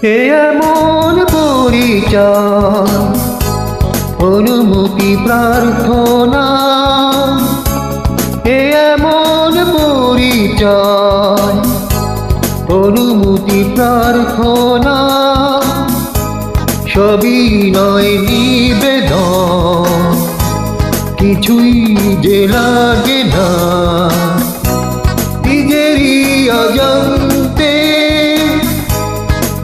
এ এমন পরিচয়, অনুমতি প্রার্থনা। এ এমন পরিচয়, অনুমতি প্রার্থনা। সবই নয় নিবেদন, কিছুই যে লাগে না। নিজেরই অজান্তে,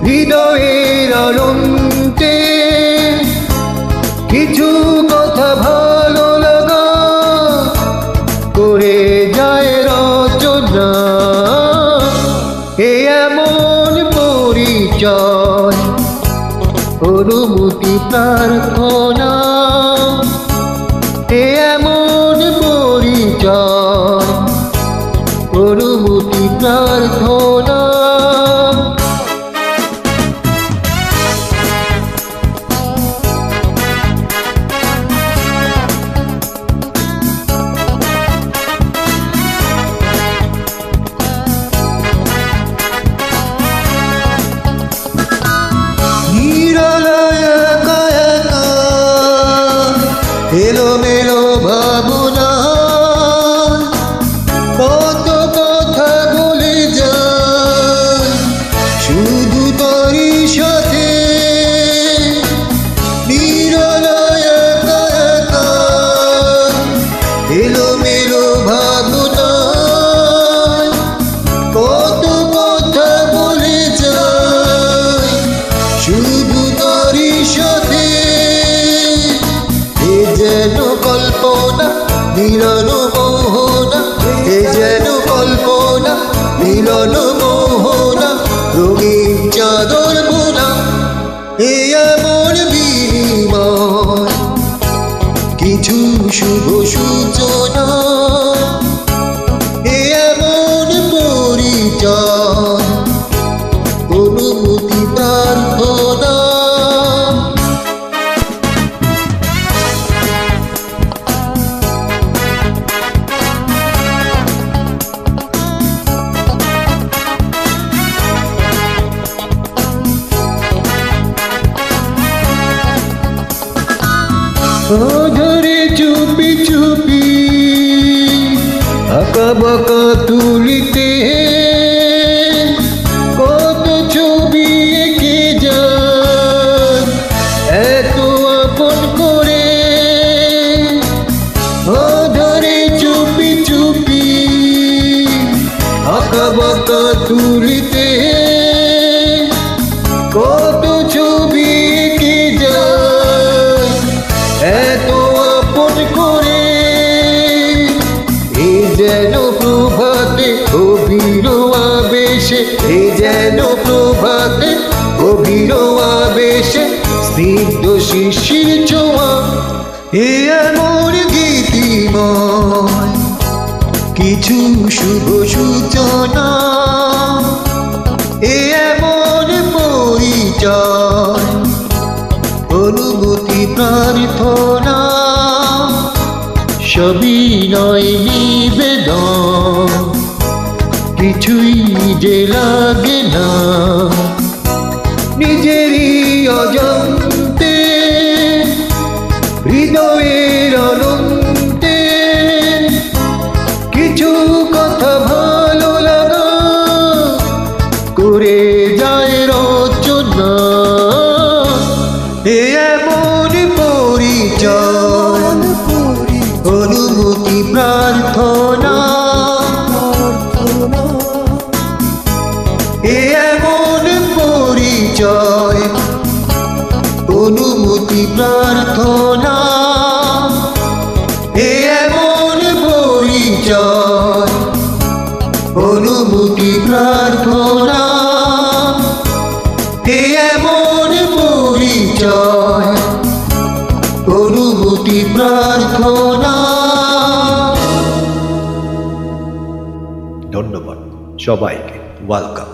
হৃদয়ের অনন্তে কিছু কথা ভালো লাগা করে যায় রচনা। এ এমন পরিচয়, অনুমতি প্রার্থনা। এ এমন পরিচয়, অনুমতি প্রার্থনা। এলোমেলো ভাবনা, কত কথা বলে যায় শুধু তারই সাথে। নিরালায় একা একা, এলোমেলো ভাবনা, কত কথা বলে যায় শুধু তারই সাথে। যেন কল্পনা মিলন মোহনা, এ যেন কল্পনা মিলন মোহনা। রঙিন চাদর বোনা, এ এমন বিনিময়, কিছু শুভ সূচনা। এ এমন পরিচয়, অনুমতি প্রার্থনা। ধরে চুপি চুপি আঁকা বাঁকা তুলিতে কত ছবি এঁকে যায় এত আপন করে। ধরে চুপি চুপি আঁকা বাঁকা তুলিতে কত ছবি এঁকে যায় এত আপন করে। এ যেন প্রভাতে গভীর আবেশে, এ যেন প্রভাতে গভীর আবেশে স্নিগ্ধ শিশির ছোঁয়া। এ এমন গীতিময়, কিছু শুভ সূচনা। এ এমন পরিচয়, অনুমতি প্রার্থনা। সবই নয় নিবেদন, কিছুই যে লাগে না। নিজেরই অজান্তে, হৃদয়ের অনন্তে কিছু কথা ভালো লাগা করে যায় রচনা। এ এমন পরিচয়, অনুমতি প্রার্থনা। এ এমন পরিচয়, অনুমতি প্রার্থনা। এ এমন পরিচয়, অনুমতি প্রার্থনা। এ এমন পরিচয়, অনুমতি প্রার্থনা। ধন্যবাদ সবাইকে, ওয়েলকাম।